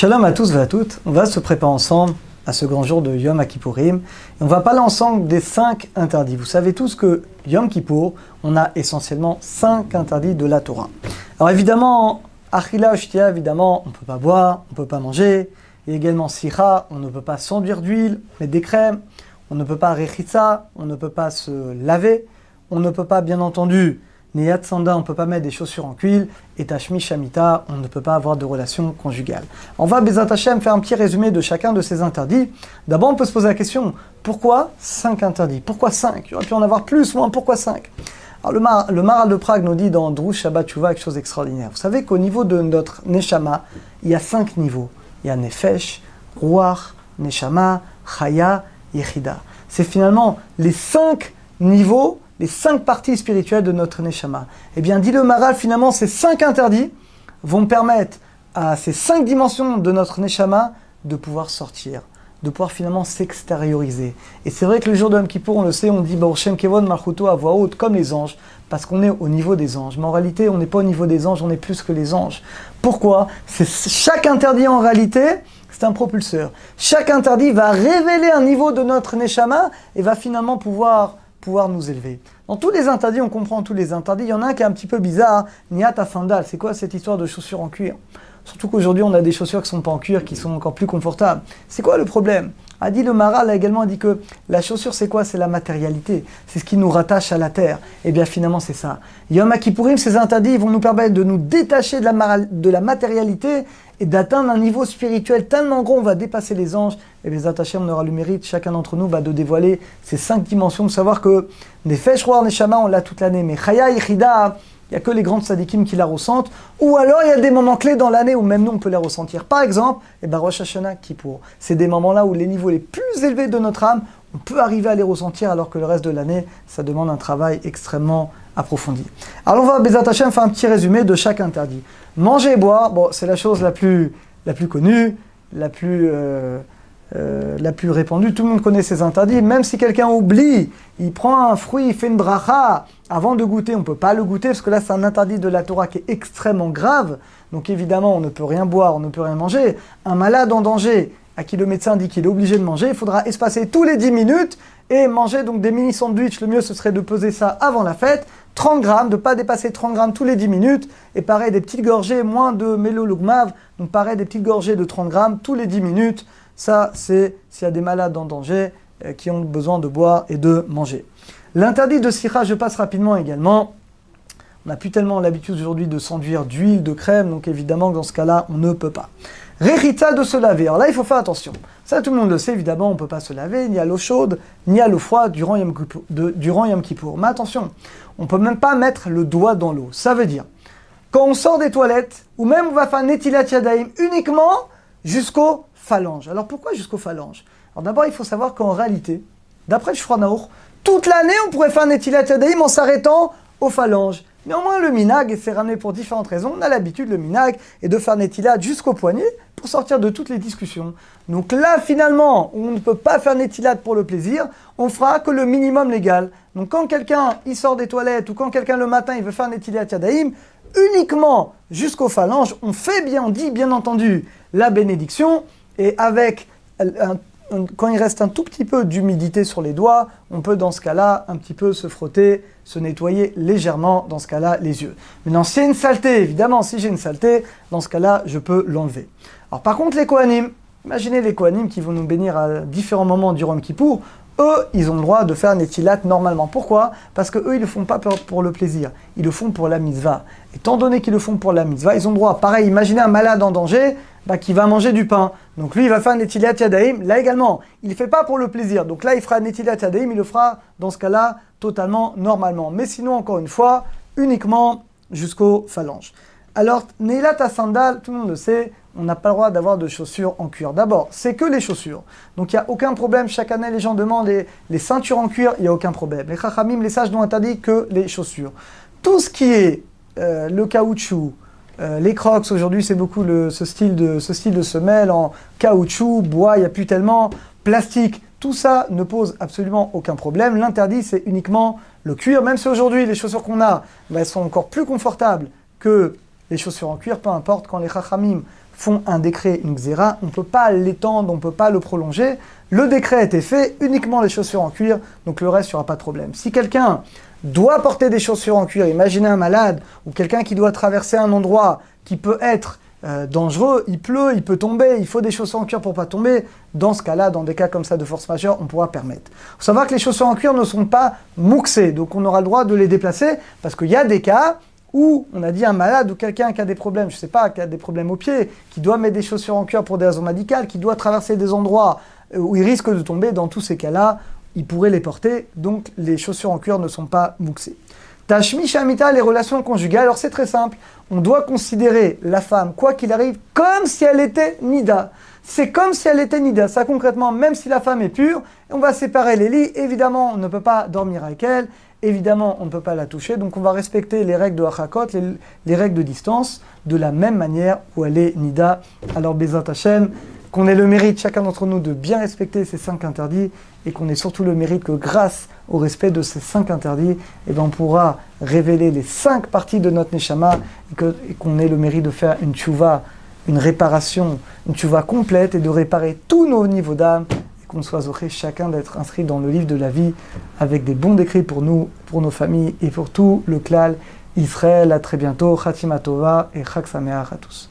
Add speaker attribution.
Speaker 1: Shalom à tous et à toutes. On va se préparer ensemble à ce grand jour de Yom Kippourim. Et on va parler ensemble des 5 interdits. Vous savez tous que Yom Kippour, on a essentiellement 5 interdits de la Torah. Alors évidemment, Achila Shtia, évidemment, on ne peut pas boire, on ne peut pas manger. Et également Sicha, on ne peut pas s'enduire d'huile, mettre des crèmes. On ne peut pas Rechitza, on ne peut pas se laver. On ne peut pas, bien entendu, Neyat Sanda, on ne peut pas mettre des chaussures en cuir, et Tashmi Shamita, on ne peut pas avoir de relation conjugale. On va, Bezat Hashem, faire un petit résumé de chacun de ces interdits. D'abord, on peut se poser la question, pourquoi 5 interdits? Pourquoi 5? Il aurait pu en avoir plus, moins, pourquoi 5? Alors, le Maharal de Prague nous dit dans Drush Shabbat Tshuva quelque chose d'extraordinaire. Vous savez qu'au niveau de notre Neshama, il y a 5 niveaux. Il y a Nefesh, Ruach, Neshama, Chaya, Yechida. C'est finalement les 5 niveaux, les 5 parties spirituelles de notre Neshama. Eh bien, dit le Maharal, finalement, ces 5 interdits vont permettre à ces 5 dimensions de notre Neshama de pouvoir sortir, de pouvoir finalement s'extérioriser. Et c'est vrai que le jour de Yom Kippour, on le sait, on dit Baruch Shem Kevod Malchuto à voix haute, comme les anges, parce qu'on est au niveau des anges. Mais en réalité, on n'est pas au niveau des anges, on est plus que les anges. Pourquoi? Chaque interdit, en réalité, c'est un propulseur. Chaque interdit va révéler un niveau de notre Neshama et va finalement pouvoir nous élever. Dans tous les interdits, on comprend tous les interdits. Il y en a un qui est un petit peu bizarre, Niat Sandal. C'est quoi cette histoire de chaussures en cuir? Surtout qu'aujourd'hui, on a des chaussures qui ne sont pas en cuir, qui sont encore plus confortables. C'est quoi le problème? A dit le Maharal a également dit que la chaussure, c'est quoi? C'est la matérialité. C'est ce qui nous rattache à la terre. Et bien finalement, c'est ça. Yom Kippourim, ces interdits vont nous permettre de nous détacher de la matérialité et d'atteindre un niveau spirituel tellement gros, on va dépasser les anges. Et les attachés, on aura le mérite, chacun d'entre nous, de dévoiler ces 5 dimensions, de savoir que Nefesh, Ruach, Neshama, on l'a toute l'année. Mais Chaya, Yechida, il n'y a que les grandes sadikim qui la ressentent. Ou alors, il y a des moments clés dans l'année où même nous, on peut les ressentir. Par exemple, Rosh Hashanah, Kippour. C'est des moments-là où les niveaux les plus élevés de notre âme, on peut arriver à les ressentir, alors que le reste de l'année, ça demande un travail extrêmement approfondi. Alors, on va, Bezat Hashem, faire un petit résumé de chaque interdit. Manger et boire, bon, c'est la chose la plus connue, la plus répandue. Tout le monde connaît ces interdits. Même si quelqu'un oublie, il prend un fruit, il fait une bracha, avant de goûter, on ne peut pas le goûter, parce que là, c'est un interdit de la Torah qui est extrêmement grave. Donc évidemment, on ne peut rien boire, on ne peut rien manger. Un malade en danger, à qui le médecin dit qu'il est obligé de manger, il faudra espacer tous les 10 minutes et manger donc des mini sandwichs. Le mieux, ce serait de peser ça avant la fête. 30 grammes, de ne pas dépasser 30 grammes tous les 10 minutes. Et pareil, des petites gorgées, moins de mélolugmav. Donc pareil, des petites gorgées de 30 grammes tous les 10 minutes. Ça, c'est s'il y a des malades en danger qui ont besoin de boire et de manger. L'interdit de Sicha, je passe rapidement également. On n'a plus tellement l'habitude aujourd'hui de s'enduire d'huile, de crème, donc évidemment que dans ce cas-là, on ne peut pas. Rechitza, de se laver. Alors là, il faut faire attention. Ça, tout le monde le sait, évidemment, on ne peut pas se laver ni à l'eau chaude, ni à l'eau froide durant Yom Kippour. Mais attention, on ne peut même pas mettre le doigt dans l'eau. Ça veut dire, quand on sort des toilettes, ou même on va faire Netilat Yadayim uniquement jusqu'aux phalanges. Alors pourquoi jusqu'aux phalanges? Alors d'abord, il faut savoir qu'en réalité, d'après le Shulchan Aruch, toute l'année, on pourrait faire Netilat Yadayim en s'arrêtant aux phalanges. Néanmoins, le minag, et c'est ramené pour différentes raisons, on a l'habitude, le minag, est de faire Netilat jusqu'au poignet pour sortir de toutes les discussions. Donc là, finalement, on ne peut pas faire Netilat pour le plaisir, on fera que le minimum légal. Donc quand quelqu'un, il sort des toilettes, ou quand quelqu'un le matin, il veut faire Netilat Yadayim, uniquement jusqu'aux phalanges, on fait bien, on dit bien entendu la bénédiction, et avec quand il reste un tout petit peu d'humidité sur les doigts, on peut dans ce cas-là un petit peu se frotter, se nettoyer légèrement, dans ce cas-là, les yeux. Maintenant, s'il y a une saleté, évidemment, si j'ai une saleté, dans ce cas-là, je peux l'enlever. Alors par contre, les Kohanim, imaginez les Kohanim qui vont nous bénir à différents moments durant Yom Kippour, eux, ils ont le droit de faire Netilat normalement. Pourquoi? Parce que eux, ils ne le font pas pour le plaisir, ils le font pour la mitzvah. Étant donné qu'ils le font pour la mitzvah, ils ont le droit. Pareil, imaginez un malade en danger, qui va manger du pain. Donc lui, il va faire Netilat Yadayim. Là également, il ne le fait pas pour le plaisir. Donc là, il fera Netilat Yadayim, il le fera dans ce cas-là totalement normalement. Mais sinon, encore une fois, uniquement jusqu'aux phalanges. Alors, Neilat Sandal, tout le monde le sait, on n'a pas le droit d'avoir de chaussures en cuir. D'abord, c'est que les chaussures. Donc il n'y a aucun problème. Chaque année, les gens demandent les ceintures en cuir, il n'y a aucun problème. Les Chachamim, les sages n'ont interdit que les chaussures. Tout ce qui est le caoutchouc, les crocs, aujourd'hui, c'est beaucoup ce style de semelle en caoutchouc, bois, il n'y a plus tellement, plastique. Tout ça ne pose absolument aucun problème. L'interdit, c'est uniquement le cuir. Même si aujourd'hui, les chaussures qu'on a, elles sont encore plus confortables que les chaussures en cuir, peu importe, quand les Chachamim font un décret, une xéra, on ne peut pas l'étendre, on ne peut pas le prolonger. Le décret a été fait, uniquement les chaussures en cuir, donc le reste, il n'y aura pas de problème. Si quelqu'un doit porter des chaussures en cuir, imaginez un malade ou quelqu'un qui doit traverser un endroit qui peut être dangereux, il pleut, il peut tomber, il faut des chaussures en cuir pour pas tomber. Dans ce cas-là, dans des cas comme ça de force majeure, on pourra permettre. Il faut savoir que les chaussures en cuir ne sont pas mouxées, donc on aura le droit de les déplacer, parce qu'il y a des cas où on a dit un malade ou quelqu'un qui a des problèmes, je sais pas, qui a des problèmes aux pieds, qui doit mettre des chaussures en cuir pour des raisons médicales, qui doit traverser des endroits où il risque de tomber, dans tous ces cas-là, il pourrait les porter, donc les chaussures en cuir ne sont pas mouxées. Tashmi Shamita, les relations conjugales, alors c'est très simple, on doit considérer la femme, quoi qu'il arrive, comme si elle était Nida. C'est comme si elle était Nida, ça concrètement, même si la femme est pure, on va séparer les lits, évidemment on ne peut pas dormir avec elle, évidemment on ne peut pas la toucher, donc on va respecter les règles de Hachakot, les règles de distance, de la même manière où elle est Nida. Alors Bezat Hashem, qu'on ait le mérite, chacun d'entre nous, de bien respecter ces 5 interdits, et qu'on ait surtout le mérite que grâce au respect de ces 5 interdits, eh ben on pourra révéler les 5 parties de notre Neshama, et qu'on ait le mérite de faire une tchouva, une réparation, une tchouva complète, et de réparer tous nos niveaux d'âme, et qu'on soit zoché chacun d'être inscrit dans le livre de la vie, avec des bons décrits pour nous, pour nos familles, et pour tout le klal Israël. À très bientôt, Khatima Tova, et Chag Sameach à tous.